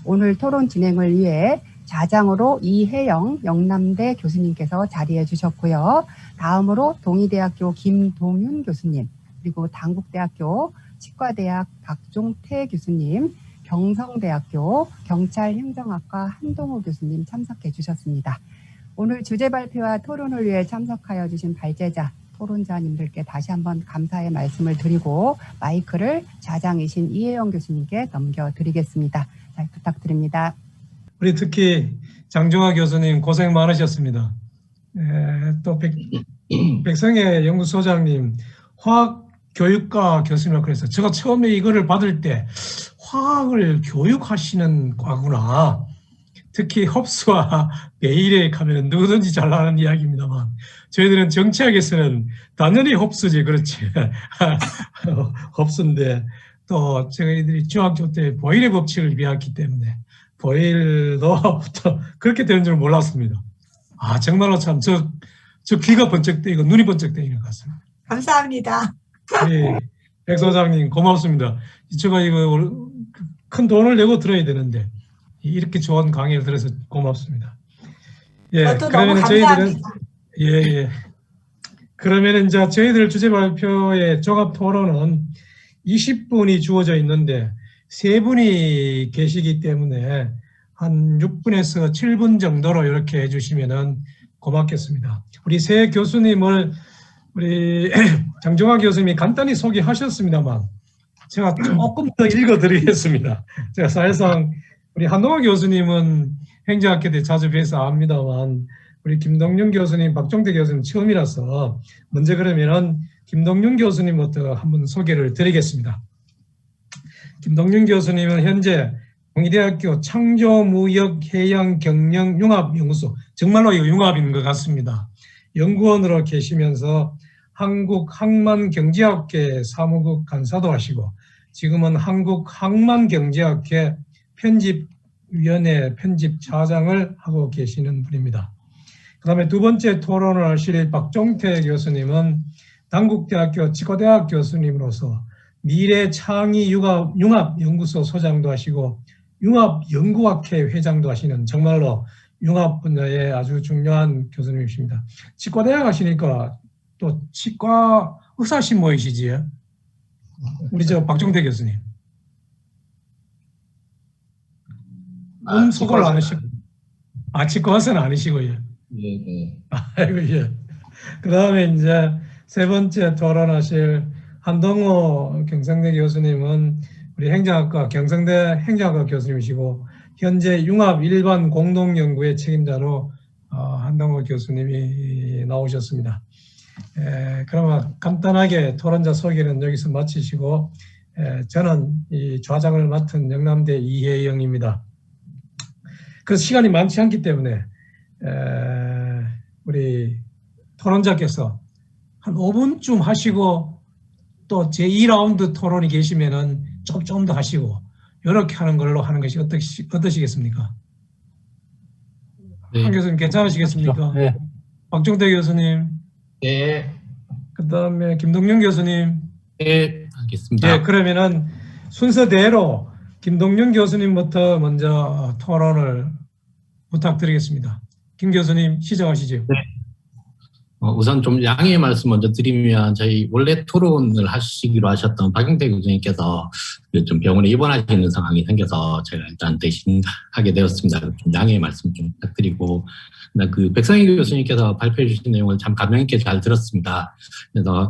오늘 토론 진행을 위해 자장으로 이혜영 영남대 교수님께서 자리해 주셨고요. 다음으로 동의대학교 김동윤 교수님, 그리고 당국대학교 치과대학 박종태 교수님, 경성대학교 경찰행정학과 한동호 교수님 참석해 주셨습니다. 오늘 주제 발표와 토론을 위해 참석하여 주신 발제자, 토론자님들께 다시 한번 감사의 말씀을 드리고 마이크를 자장이신 이혜영 교수님께 넘겨드리겠습니다. 잘 부탁드립니다. 우리 특히 장종화 교수님 고생 많으셨습니다. 또 백성애 연구소장님 화학교육과 교수님이라고 그래서 제가 처음에 이거를 받을 때 화학을 교육하시는 과구나. 특히 흡수와 배일에 가면 누구든지 잘 나가는 이야기입니다만 저희들은 정치학에서는 당연히 흡수지 그렇지. 흡수인데 또 저희들이 중학교 때 보일의 법칙을 배웠기 때문에 보일도 그렇게 되는 줄 몰랐습니다. 아 정말로 참 저 귀가 번쩍 뜨이고 눈이 번쩍 뜨이는 것 같습니다. 감사합니다. 예, 백 소장님 고맙습니다. 제가 이거 큰 돈을 내고 들어야 되는데 이렇게 좋은 강의를 들어서 고맙습니다. 예, 그러면 저희들은 예. 그러면 이제 저희들 주제 발표의 종합 토론은 20분이 주어져 있는데 3분이 계시기 때문에 한 6분에서 7분 정도로 이렇게 해주시면은 고맙겠습니다. 우리 세 교수님을 우리 장종화 교수님이 간단히 소개하셨습니다만 제가 조금 더 읽어드리겠습니다. 제가 사실상 우리 한동화 교수님은 행정학교에 자주 뵈서 압니다만 우리 김동윤 교수님, 박종태 교수님 처음이라서 먼저 그러면은 김동윤 교수님부터 한번 소개를 드리겠습니다. 김동윤 교수님은 현재 동의대학교 창조무역해양경영융합연구소, 정말로 이거 융합인 것 같습니다. 연구원으로 계시면서 한국항만경제학회 사무국 간사도 하시고 지금은 한국항만경제학회 편집위원회 편집차장을 하고 계시는 분입니다. 그 다음에 두 번째 토론을 하실 박종태 교수님은 당국대학교 치과대학 교수님으로서 미래창의융합연구소 소장도 하시고 융합연구학회 회장도 하시는 정말로 융합 분야의 아주 중요한 교수님이십니다. 치과대학 하시니까 또 치과 의사신 모이시지? 우리 저 박종태 교수님. 소걸 안 하시고. 치과 의사는 아니시고요. 예. 아이고, 예. 그 다음에 이제 세 번째 토론하실 한동호 경상대 교수님은 우리 행정학과 경상대 행정학과 교수님이시고 현재 융합 일반 공동연구의 책임자로 한동호 교수님이 나오셨습니다. 그러면 간단하게 토론자 소개는 여기서 마치시고 저는 이 좌장을 맡은 영남대 이혜영입니다. 그래서 시간이 많지 않기 때문에 우리 토론자께서 한 5분쯤 하시고 또 제2라운드 토론이 계시면은 좀 더 하시고 이렇게 하는 걸로 하는 것이 어떠시겠습니까? 네. 한 교수님 괜찮으시겠습니까? 네. 박종태 교수님. 네. 그 다음에 김동윤 교수님. 네, 알겠습니다. 네, 그러면은 순서대로 김동윤 교수님부터 먼저 토론을 부탁드리겠습니다. 김 교수님 시작하시죠. 네. 우선 좀 양해의 말씀 먼저 드리면 저희 원래 토론을 하시기로 하셨던 박영태 교수님께서 좀 병원에 입원하시는 상황이 생겨서 제가 일단 대신하게 되었습니다. 좀 양해의 말씀 좀 부탁드리고 그 백성희 교수님께서 발표해 주신 내용을 참 감명 있게 잘 들었습니다. 그래서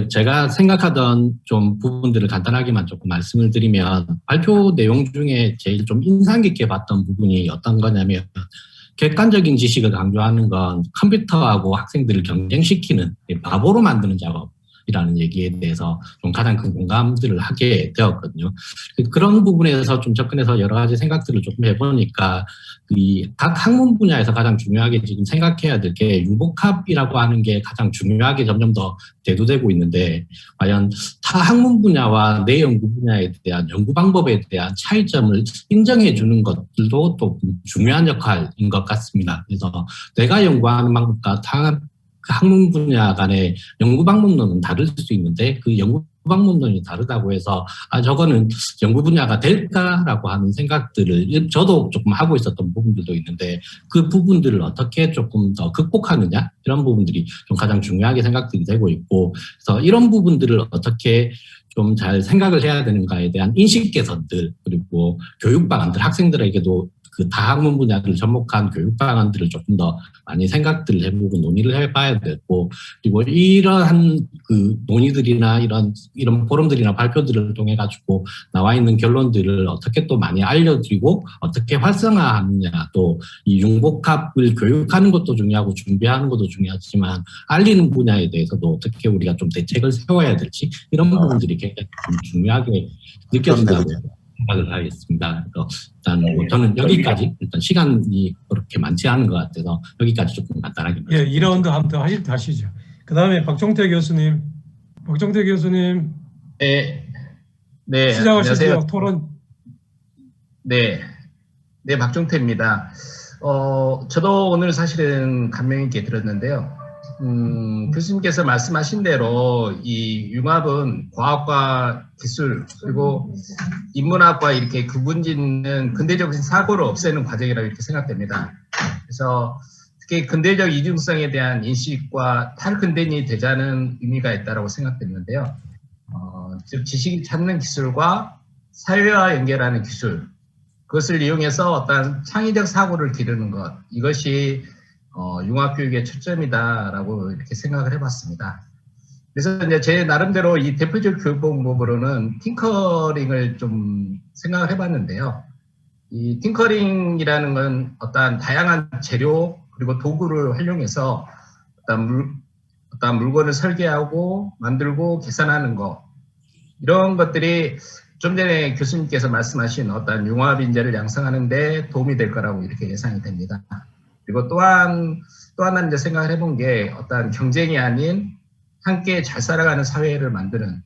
제가 생각하던 좀 부분들을 간단하게만 조금 말씀을 드리면 발표 내용 중에 제일 좀 인상 깊게 봤던 부분이 어떤 거냐면 객관적인 지식을 강조하는 건 컴퓨터하고 학생들을 경쟁시키는 바보로 만드는 작업이라는 얘기에 대해서 좀 가장 큰 공감들을 하게 되었거든요. 그런 부분에서 좀 접근해서 여러 가지 생각들을 조금 해보니까 이 각 학문 분야에서 가장 중요하게 지금 생각해야 될 게 융복합이라고 하는 게 가장 중요하게 점점 더 대두되고 있는데 과연 타 학문 분야와 내 연구 분야에 대한 연구 방법에 대한 차이점을 인정해 주는 것들도 또 중요한 역할인 것 같습니다. 그래서 내가 연구하는 방법과 타 학문 분야 간의 연구 방법론은 다를 수 있는데 그 연구 소방문론이 다르다고 해서 저거는 연구 분야가 될까라고 하는 생각들을 저도 조금 하고 있었던 부분들도 있는데 그 부분들을 어떻게 조금 더 극복하느냐 이런 부분들이 좀 가장 중요하게 생각들이 되고 있고 그래서 이런 부분들을 어떻게 좀 잘 생각을 해야 되는가에 대한 인식 개선들 그리고 교육 방안들 학생들에게도 그 다학문 분야를 접목한 교육 방안들을 조금 더 많이 생각들을 해보고 논의를 해봐야 되고 그리고 이러한 그 논의들이나 이런 포럼들이나 발표들을 통해 가지고 나와 있는 결론들을 어떻게 또 많이 알려드리고 어떻게 활성화하느냐 또 이 융복합을 교육하는 것도 중요하고 준비하는 것도 중요하지만 알리는 분야에 대해서도 어떻게 우리가 좀 대책을 세워야 될지 이런 부분들이 굉장히 좀 중요하게 느껴진다고 생각을 하겠습니다. 그래서 일단 뭐 저는 여기까지 일단 시간이 그렇게 많지 않은 것 같아서 여기까지 조금 간단하게 말씀드립니다. 2라운드 한번 더 하시죠. 그 다음에 박종태 교수님. 네, 시작하시죠. 안녕하세요. 토론. 네, 박종태입니다. 저도 오늘 사실은 감명 있게 들었는데요. 교수님께서 말씀하신 대로 이 융합은 과학과 기술 그리고 인문학과 이렇게 구분짓는 근대적인 사고를 없애는 과정이라고 이렇게 생각됩니다. 그래서 특히 근대적 이중성에 대한 인식과 탈근대인이 되자는 의미가 있다고 생각됐는데요. 즉 지식을 찾는 기술과 사회와 연결하는 기술, 그것을 이용해서 어떤 창의적 사고를 기르는 것, 이것이 융합교육의 초점이다라고 이렇게 생각을 해봤습니다. 그래서 이제 제 나름대로 이 대표적 교육 방법으로는 팅커링을 좀 생각을 해봤는데요. 이 팅커링이라는 건 어떤 다양한 재료 그리고 도구를 활용해서 어떤 물건을 설계하고 만들고 계산하는 것, 이런 것들이 좀 전에 교수님께서 말씀하신 어떤 융합 인재를 양성하는 데 도움이 될 거라고 이렇게 예상이 됩니다. 그리고 또 하나 이제 생각을 해본 게 어떤 경쟁이 아닌 함께 잘 살아가는 사회를 만드는,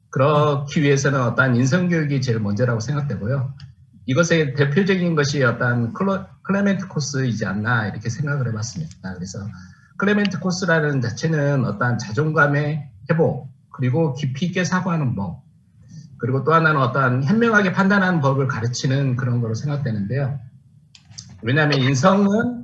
그렇기 위해서는 어떤 인성교육이 제일 먼저라고 생각되고요. 이것의 대표적인 것이 어떤 클레멘트 코스이지 않나 이렇게 생각을 해봤습니다. 그래서 클레멘트 코스라는 자체는 어떤 자존감의 회복, 그리고 깊이 있게 사고하는 법, 그리고 또 하나는 어떤 현명하게 판단하는 법을 가르치는 그런 거로 생각되는데요. 왜냐하면 인성은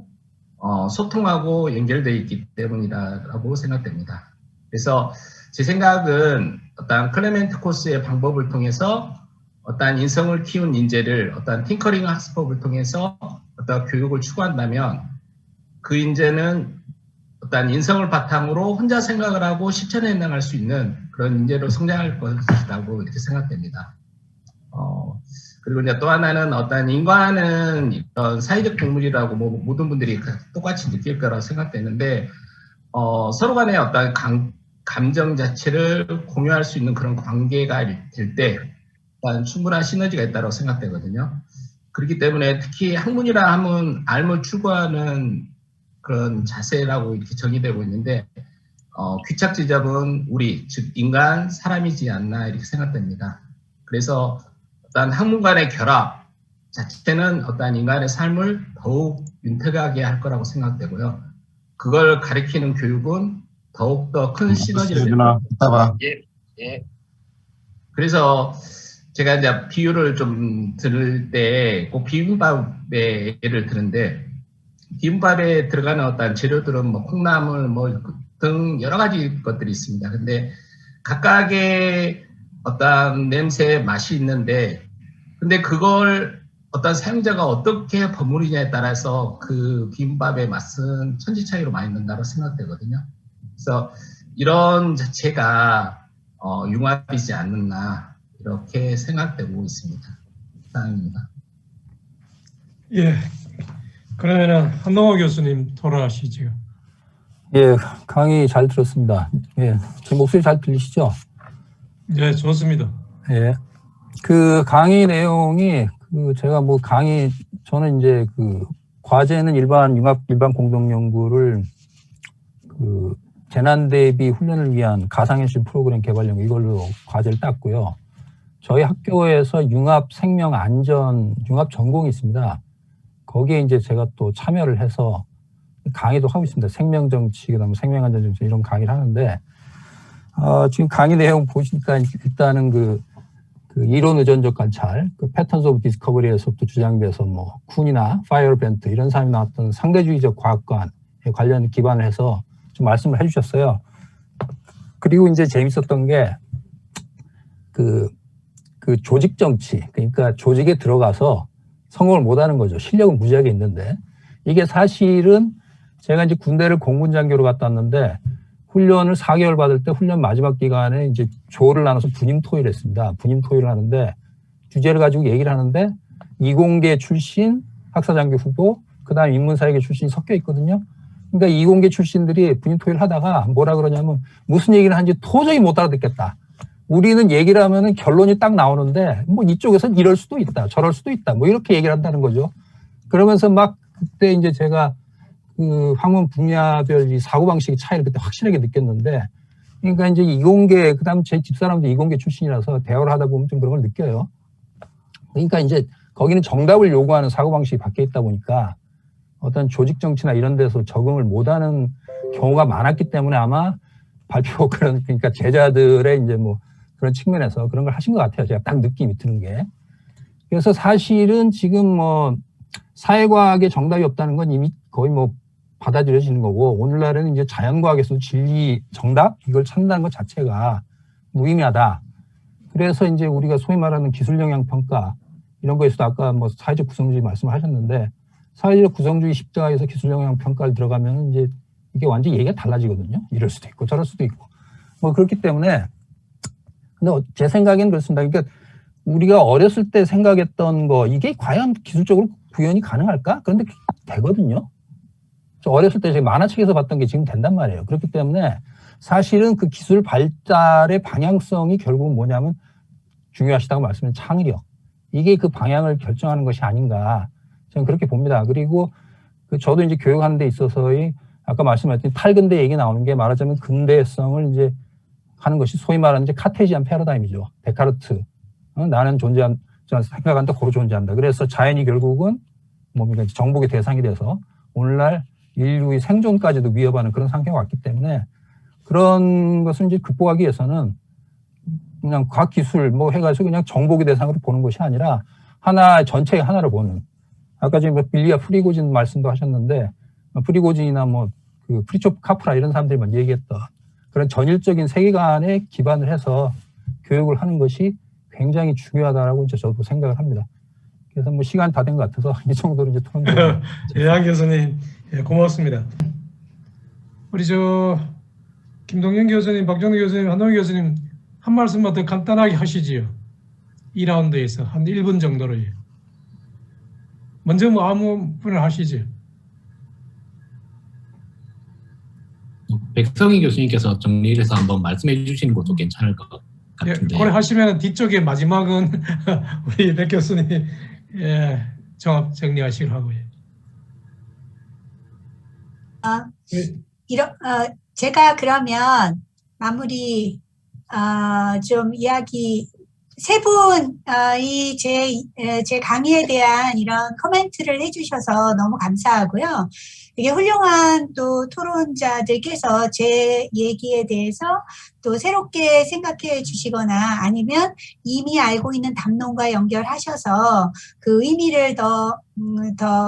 소통하고 연결되어 있기 때문이라고 생각됩니다. 그래서 제 생각은 어떤 클레멘트 코스의 방법을 통해서 어떤 인성을 키운 인재를 어떤 팅커링 학습법을 통해서 어떤 교육을 추구한다면 그 인재는 어떤 인성을 바탕으로 혼자 생각을 하고 실천에 나갈 수 있는 그런 인재로 성장할 것이라고 이렇게 생각됩니다. 그리고 이제 또 하나는 어떤 인간은 이런 사회적 동물이라고 모든 분들이 똑같이 느낄 거라고 생각되는데 서로 간의 어떤 감정 자체를 공유할 수 있는 그런 관계가 될 때 충분한 시너지가 있다고 생각되거든요. 그렇기 때문에 특히 학문이라 하면 알을 추구하는 그런 자세라고 이렇게 정의되고 있는데 귀착 지점은 우리, 즉 인간, 사람이지 않나 이렇게 생각됩니다. 그래서 어떤 학문 간의 결합 자체는 어떤 인간의 삶을 더욱 윤택하게 할 거라고 생각되고요. 그걸 가리키는 교육은 더욱더 큰 시너지를 그래서 제가 이제 비유를 좀 들을 때 꼭 비빔밥의 예를 드는데, 비빔밥에 들어가는 어떤 재료들은 뭐 콩나물 등 여러 가지 것들이 있습니다. 근데 각각의 어떤 냄새, 맛이 있는데, 근데 그걸 어떤 사용자가 어떻게 버무리냐에 따라서 그 비빔밥의 맛은 천지 차이로 많이 난다고 생각되거든요. 그래서 이런 자체가 융합이지 않나 이렇게 생각되고 있습니다. 이상입니다. 예. 그러면은 한동호 교수님 토론하시죠. 예, 강의 잘 들었습니다. 예, 제 목소리 잘 들리시죠? 네, 좋습니다. 예, 그 강의 내용이 제가 저는 이제 과제는 일반 공동 연구를 재난 대비 훈련을 위한 가상현실 프로그램 개발 연구 이걸로 과제를 땄고요. 저희 학교에서 융합 생명 안전 융합 전공이 있습니다. 거기에 이제 제가 또 참여를 해서 강의도 하고 있습니다. 생명정치, 그다음에 생명안전정치 이런 강의를 하는데 지금 강의 내용 보시니까 일단은 그 이론 의존적 관찰, 그 패턴스 오브 디스커버리에서부터 주장돼서 뭐 쿤이나 파이어벤트 이런 사람이 나왔던 상대주의적 과학관에 관련 기반을 해서 좀 말씀을 해주셨어요. 그리고 이제 재밌었던 게 그 조직 정치, 그러니까 조직에 들어가서 성공을 못하는 거죠. 실력은 무지하게 있는데 이게 사실은 제가 이제 군대를 공군장교로 갔다 왔는데 훈련을 4개월 받을 때 훈련 마지막 기간에 이제 조를 나눠서 분임 토의를 했습니다. 분임 토의를 하는데 주제를 가지고 얘기를 하는데 이공계 출신 학사장교 후보, 그다음 인문사회계 출신이 섞여 있거든요. 그러니까 이공계 출신들이 분임 토의를 하다가 뭐라 그러냐면 무슨 얘기를 하는지 도저히 못 알아듣겠다. 우리는 얘기를 하면은 결론이 딱 나오는데 뭐 이쪽에서는 이럴 수도 있다, 저럴 수도 있다, 뭐 이렇게 얘기를 한다는 거죠. 그러면서 막 그때 이제 제가 그 학문 분야별 이 사고방식의 차이를 그때 확실하게 느꼈는데, 그러니까 이제 이공계, 그 다음 제 집사람도 이공계 출신이라서 대화를 하다 보면 좀 그런 걸 느껴요. 그러니까 이제 거기는 정답을 요구하는 사고방식이 바뀌어 있다 보니까 어떤 조직 정치나 이런 데서 적응을 못하는 경우가 많았기 때문에 아마 발표 그러니까 제자들의 이제 뭐 그런 측면에서 그런 걸 하신 것 같아요. 제가 딱 느낌이 드는 게. 그래서 사실은 지금 뭐 사회과학에 정답이 없다는 건 이미 거의 뭐 받아들여지는 거고, 오늘날에는 이제 자연과학에서 진리 정답 이걸 찾는다는 것 자체가 무의미하다. 그래서 이제 우리가 소위 말하는 기술 영향 평가 이런 거에서도 아까 뭐 사회적 구성주의 말씀하셨는데, 사회적 구성주의 십자가에서 기술 영향 평가를 들어가면 이제 이게 완전히 얘기가 달라지거든요. 이럴 수도 있고 저럴 수도 있고 뭐 그렇기 때문에. 근데 제 생각에는 그렇습니다. 그러니까 우리가 어렸을 때 생각했던 거 이게 과연 기술적으로 구현이 가능할까? 그런데 되거든요. 저 어렸을 때 제가 만화책에서 봤던 게 지금 된단 말이에요. 그렇기 때문에 사실은 그 기술 발달의 방향성이 결국은 뭐냐면 중요하시다고 말씀드린 창의력. 이게 그 방향을 결정하는 것이 아닌가. 저는 그렇게 봅니다. 그리고 저도 이제 교육하는 데 있어서의 아까 말씀하셨던 탈근대 얘기 나오는 게 말하자면 근대성을 이제 하는 것이 소위 말하는 이제 카테지안 패러다임이죠. 데카르트. 나는 생각한다, 고로 존재한다. 그래서 자연이 결국은 뭡니까? 정복의 대상이 돼서 오늘날 인류의 생존까지도 위협하는 그런 상태가 왔기 때문에 그런 것을 이제 극복하기 위해서는 그냥 과학기술 뭐 해가지고 그냥 정복의 대상으로 보는 것이 아니라 하나, 전체의 하나를 보는. 아까 지금 빌리아 프리고진 말씀도 하셨는데, 프리고진이나 뭐 그 프리초프 카프라 이런 사람들이 먼저 얘기했던 그런 전일적인 세계관에 기반을 해서 교육을 하는 것이 굉장히 중요하다라고 이제 저도 생각을 합니다. 그래서 뭐 시간 다 된 것 같아서 이 정도로 이제 토론. 양 교수님, 예, 고맙습니다. 우리 김동현 교수님, 박정희 교수님, 한동희 교수님 한 말씀만 더 간단하게 하시지요. 2라운드에서 한 1분 정도로. 먼저 뭐 아무 분을 하시죠. 백성희 교수님께서 정리를 해서 한번 말씀해 주시는 것도 괜찮을 것 같은데. 그래 하시면 뒤쪽에 마지막은 우리 백 교수님 종합 정리하시기로 하고요. 제가 그러면 마무리 좀 이야기 세 분이 제 강의에 대한 이런 코멘트를 해주셔서 너무 감사하고요. 되게 훌륭한 또 토론자들께서 제 얘기에 대해서 또 새롭게 생각해 주시거나 아니면 이미 알고 있는 담론과 연결하셔서 그 의미를 더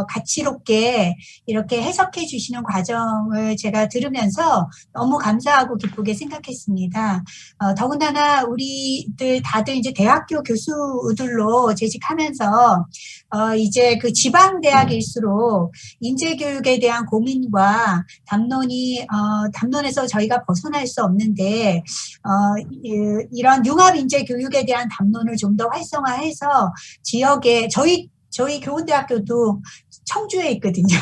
가치롭게 이렇게 해석해 주시는 과정을 제가 들으면서 너무 감사하고 기쁘게 생각했습니다. 더군다나 우리들 다들 이제 대학교 교수들로 재직하면서 이제 그 지방대학일수록 인재교육에 대한 고민과 담론에서 저희가 벗어날 수 없는데 이런 융합인재교육에 대한 담론을 좀 더 활성화해서 지역에 저희 교원대학교도 청주에 있거든요.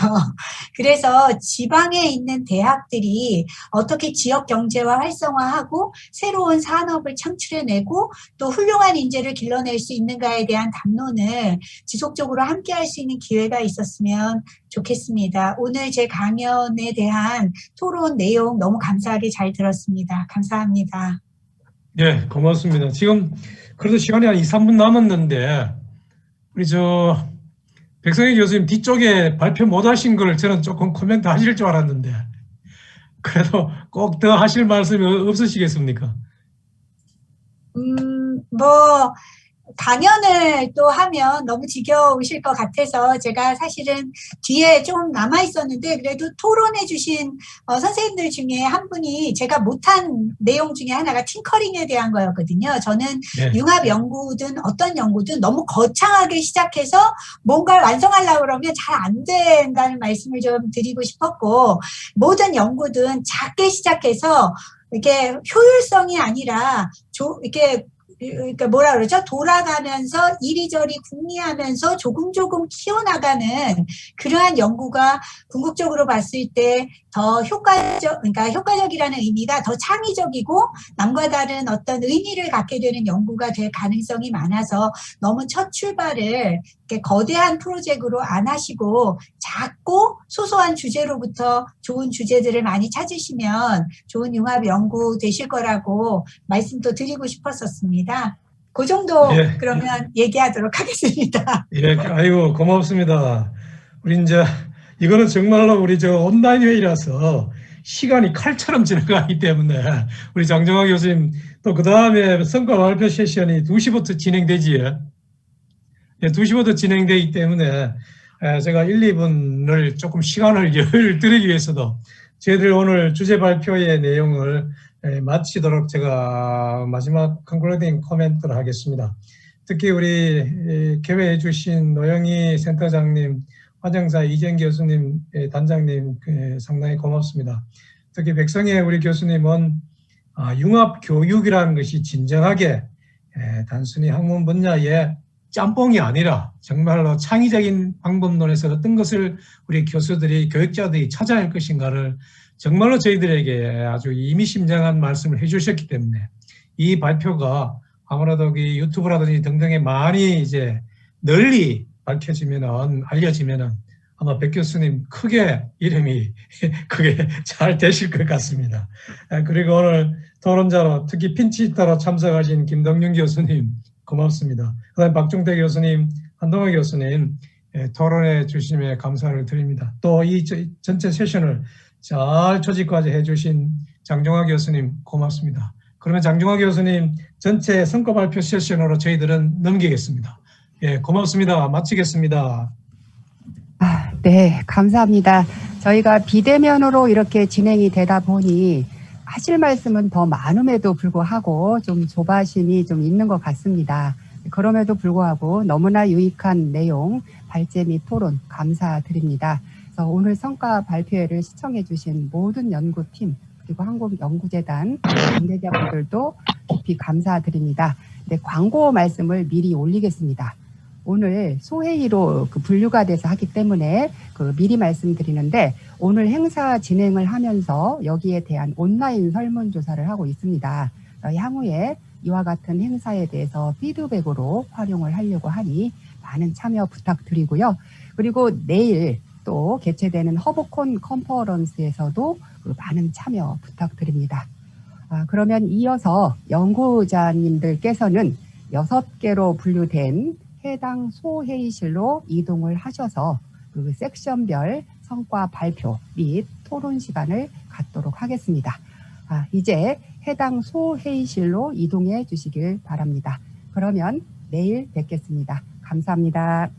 그래서 지방에 있는 대학들이 어떻게 지역 경제와 활성화하고 새로운 산업을 창출해내고 또 훌륭한 인재를 길러낼 수 있는가에 대한 담론을 지속적으로 함께할 수 있는 기회가 있었으면 좋겠습니다. 오늘 제 강연에 대한 토론 내용 너무 감사하게 잘 들었습니다. 감사합니다. 네, 고맙습니다. 지금 그래도 시간이 한 2, 3분 남았는데 우리 백성희 교수님 뒤쪽에 발표 못 하신 걸 저는 조금 코멘트 하실 줄 알았는데 그래도 꼭 더 하실 말씀이 없으시겠습니까? 뭐 강연을 또 하면 너무 지겨우실 것 같아서 제가 사실은 뒤에 좀 남아 있었는데 그래도 토론해 주신 선생님들 중에 한 분이 제가 못한 내용 중에 하나가 팅커링에 대한 거였거든요. 저는 네. 융합 연구든 어떤 연구든 너무 거창하게 시작해서 뭔가를 완성하려고 그러면 잘 안 된다는 말씀을 좀 드리고 싶었고, 모든 연구든 작게 시작해서 이게 효율성이 아니라 이렇게 그러니까 뭐라 그러죠? 돌아가면서 이리저리 궁리하면서 조금 키워나가는 그러한 연구가 궁극적으로 봤을 때 더 그러니까 효과적이라는 의미가 더 창의적이고 남과 다른 어떤 의미를 갖게 되는 연구가 될 가능성이 많아서 너무 첫 출발을 이렇게 거대한 프로젝트로 안 하시고 작고 소소한 주제로부터 좋은 주제들을 많이 찾으시면 좋은 융합 연구 되실 거라고 말씀도 드리고 싶었었습니다. 그 정도 예. 그러면 얘기하도록 하겠습니다. 예, 아이고 고맙습니다. 우리 이제 이거는 정말로 우리 저 온라인 회의라서 시간이 칼처럼 지나가기 때문에 우리 장정학 교수님 또 그 다음에 성과 발표 세션이 2시부터 진행되지요. 예, 2시부터 진행되기 때문에 제가 1, 2분을 조금 시간을 여유를 드리기 위해서도 저희들 오늘 주제 발표의 내용을 마치도록 제가 마지막 컨클루딩 코멘트를 하겠습니다. 특히 우리 개회해 주신 노영희 센터장님, 화정사 이정 교수님, 단장님 상당히 고맙습니다. 특히 백성의 우리 교수님은 융합 교육이라는 것이 진정하게 단순히 학문 분야의 짬뽕이 아니라 정말로 창의적인 방법론에서 어떤 것을 우리 교수들이, 교육자들이 찾아야 할 것인가를 정말로 저희들에게 아주 의미심장한 말씀을 해주셨기 때문에 이 발표가 아무래도 유튜브라든지 등등에 많이 이제 널리 밝혀지면은, 알려지면은 아마 백 교수님 크게 이름이 크게 잘 되실 것 같습니다. 그리고 오늘 토론자로 특히 핀치히터로 참석하신 김동윤 교수님 고맙습니다. 그다음 박종태 교수님, 한동호 교수님 토론해 주심에 감사를 드립니다. 또 이 전체 세션을 잘 조직까지 해주신 장종학 교수님 고맙습니다. 그러면 장종학 교수님 전체 성과 발표 세션으로 저희들은 넘기겠습니다. 예, 고맙습니다. 마치겠습니다. 네, 감사합니다. 저희가 비대면으로 이렇게 진행이 되다 보니 하실 말씀은 더 많음에도 불구하고 좀 조바심이 좀 있는 것 같습니다. 그럼에도 불구하고 너무나 유익한 내용, 발제 및 토론 감사드립니다. 그래서 오늘 성과 발표회를 시청해 주신 모든 연구팀 그리고 한국연구재단 관계자분들도 깊이 감사드립니다. 네, 광고 말씀을 미리 올리겠습니다. 오늘 소회의로 분류가 돼서 하기 때문에 미리 말씀드리는데 오늘 행사 진행을 하면서 여기에 대한 온라인 설문조사를 하고 있습니다. 향후에 이와 같은 행사에 대해서 피드백으로 활용을 하려고 하니 많은 참여 부탁드리고요. 그리고 내일 또 개최되는 허브콘 컨퍼런스에서도 많은 참여 부탁드립니다. 그러면 이어서 연구자님들께서는 6개로 분류된 해당 소회의실로 이동을 하셔서 그 섹션별 성과 발표 및 토론 시간을 갖도록 하겠습니다. 이제 해당 소회의실로 이동해 주시길 바랍니다. 그러면 내일 뵙겠습니다. 감사합니다.